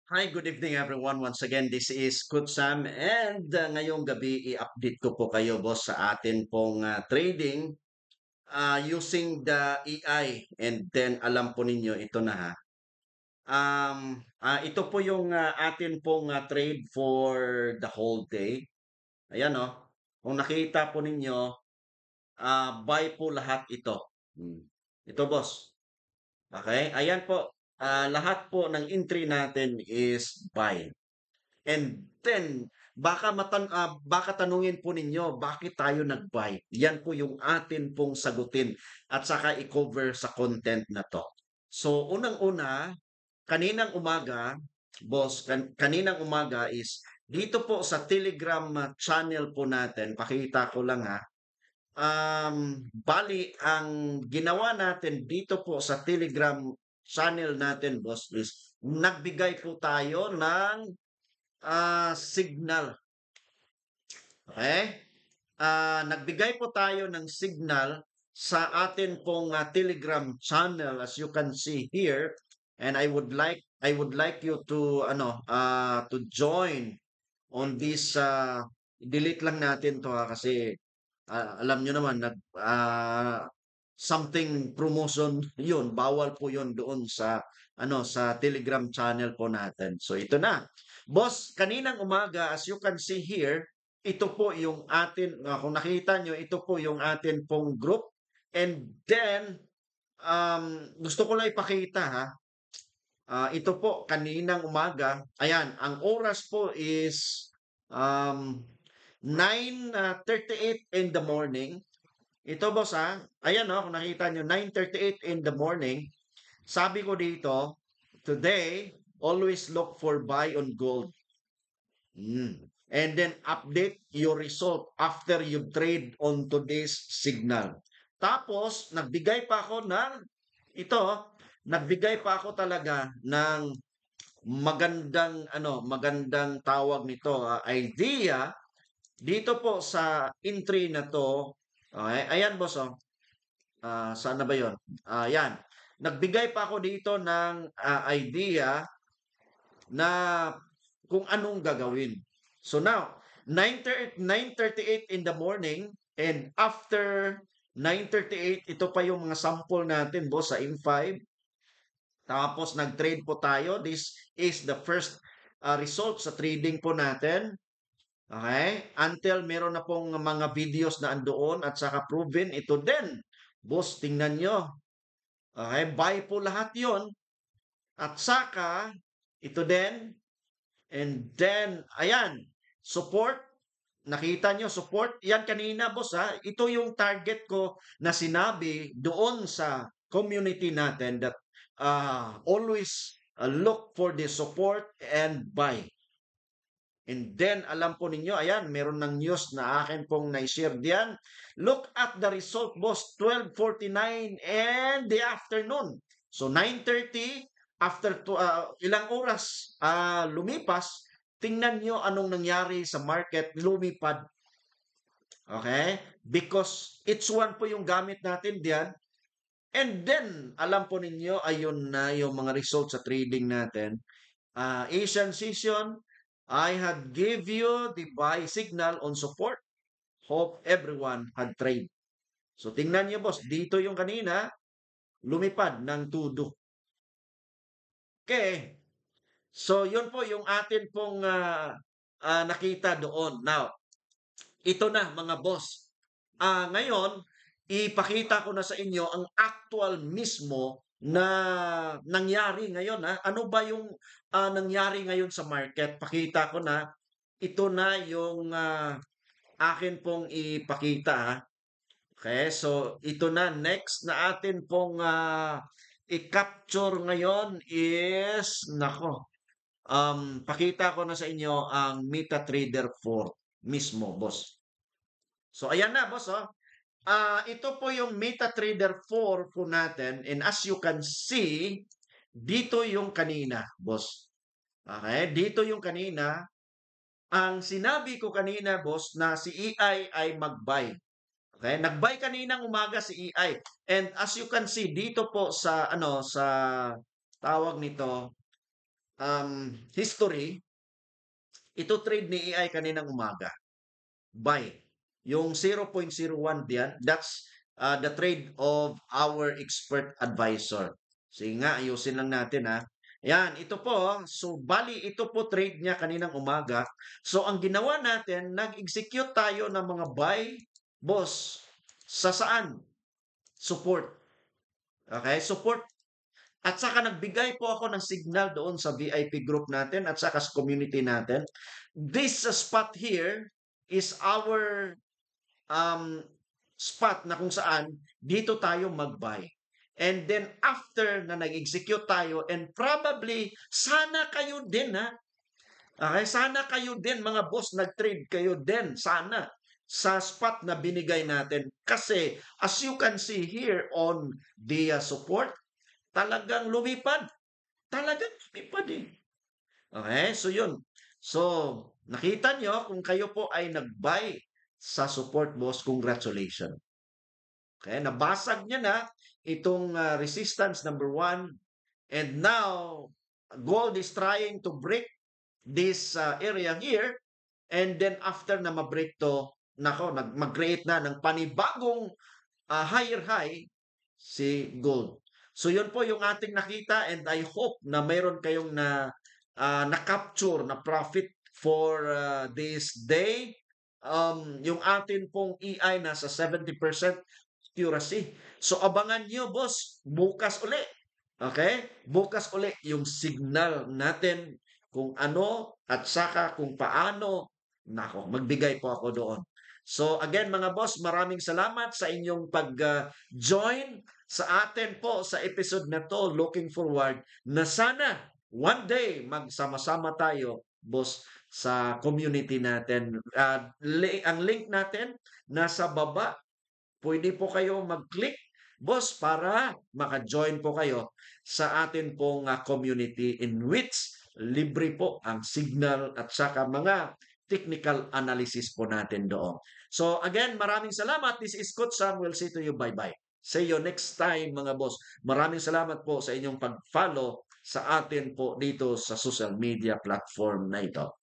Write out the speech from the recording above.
Hi, good evening everyone. Once again, this is Coach Sam and ngayong gabi i-update ko po kayo boss sa atin pong trading using the AI and then alam po ninyo ito na ha. Ito po yung atin pong trade for the whole day. Ayan oh. Kung nakita po ninyo, buy po lahat ito. Hmm. Ito boss. Okay? Ayan po. Lahat po ng entry natin is buy. And then, baka tanungin po ninyo, bakit tayo nag-buy? Yan po yung atin pong sagutin at saka i-cover sa content na to. So, unang-una, kaninang umaga, boss, kaninang umaga is dito po sa Telegram channel po natin, pakita ko lang ha. Bali, ang ginawa natin dito po sa Telegram channel natin, boss, is nagbigay po tayo ng signal. Okay? Nagbigay po tayo ng signal sa atin pong Telegram channel as you can see here, and I would like you to to join on this delete lang natin to kasi alam nyo naman something promotion yun, bawal po yun doon sa sa Telegram channel po natin. So ito na. Boss, kaninang umaga as you can see here, ito po yung atin kung nakita nyo, ito po yung atin pong group. And then gusto ko lang ipakita ha. Ito po kaninang umaga. Ayan, ang oras po is 9:38 in the morning. Ito boss ha, ayan kung nakita nyo, 9:38 in the morning, sabi ko dito, today, always look for buy on gold. And then update your result after you trade on today's signal. Tapos, ito, nagbigay pa ako talaga ng magandang tawag nito, idea dito po sa entry na to. Okay, ayan boss saan na ba 'yon? Yan. Nagbigay pa ako dito ng idea na kung anong gagawin. So now, 9:38 in the morning and after 9:38, ito pa yung mga sample natin boss sa M5. Tapos nag-trade po tayo. This is the first result sa trading po natin. Okay? Until meron na pong mga videos na andoon at saka proven ito din. Boss, tingnan nyo. Okay? Buy po lahat yon. At saka, ito din. And then, ayan. Support. Nakita nyo, support. Yan kanina, boss ha. Ito yung target ko na sinabi doon sa community natin that always look for the support and buy. And then, alam po ninyo, ayan, meron ng news na akin pong na-share diyan. Look at the result, boss, 12:49 and the afternoon. So, 9:30, after ilang oras lumipas, tingnan nyo anong nangyari sa market, lumipad. Okay? Because each one po yung gamit natin diyan. And then, alam po ninyo, ayun na yung mga results sa trading natin. Asian session, I had give you the buy signal on support. Hope everyone had trade. So tingnan niyo boss, dito yung kanina, lumipad ng tudo. Okay. So yun po yung atin pong nakita doon. Now, ito na mga boss. Ngayon, ipakita ko na sa inyo ang actual mismo na nangyari ngayon. Ano ba yung nangyari ngayon sa market? Pakita ko na. Ito na yung akin pong ipakita. Okay, so ito na. Next na atin pong i-capture ngayon is, nako, pakita ko na sa inyo ang MetaTrader 4 mismo, boss. So, ayan na, boss. Ito po yung MetaTrader 4 po natin. And as you can see, dito yung kanina, boss. Okay? Dito yung kanina. Ang sinabi ko kanina, boss, na si EI ay mag-buy. Okay? Nag-buy kaninang umaga si EI. And as you can see, dito po sa, sa tawag nito, history, ito trade ni AI kaninang umaga. Buy. Yung 0.01 diyan, that's the trade of our expert advisor. Sige nga, ayusin lang natin ha. Yan, ito po. So, bali, ito po trade niya kaninang umaga. So, ang ginawa natin, nag-execute tayo ng mga buy, boss, sa saan? Support. Okay, support. At saka nagbigay po ako ng signal doon sa VIP group natin at saka sa community natin. This spot here is our spot na kung saan dito tayo mag-buy. And then after na nag-execute tayo, and probably sana kayo din ha. Okay, sana kayo din mga boss nag-trade kayo din sana sa spot na binigay natin. Kasi as you can see here on the support, talagang lumipad. Talagang lumipad eh. Okay, so yun. So, nakita nyo kung kayo po ay nag-buy sa support boss, congratulations. Okay, nabasag niya na itong resistance number 1 and now gold is trying to break this area here and then after na ma-break to, nako, mag-create na ng panibagong higher high si gold. So yun po yung ating nakita and I hope na mayroon kayong na-capture na profit for this day. Yung atin pong EI nasa 70% accuracy. So abangan nyo boss, bukas uli. Okay? Bukas uli yung signal natin kung ano at saka kung paano. Nako, magbigay po ako doon. So again mga boss, maraming salamat sa inyong pag-join sa atin po sa episode na to. Looking forward na sana one day magsama-sama tayo, boss, sa community natin. Ang link natin nasa baba. Pwede po kayo mag-click, boss, para maka-join po kayo sa atin pong community in which libre po ang signal at saka mga technical analysis po natin doon. So again, maraming salamat. This is Coach Sam. We'll say to you bye-bye. See you next time mga boss. Maraming salamat po sa inyong pag-follow sa atin po dito sa social media platform na ito.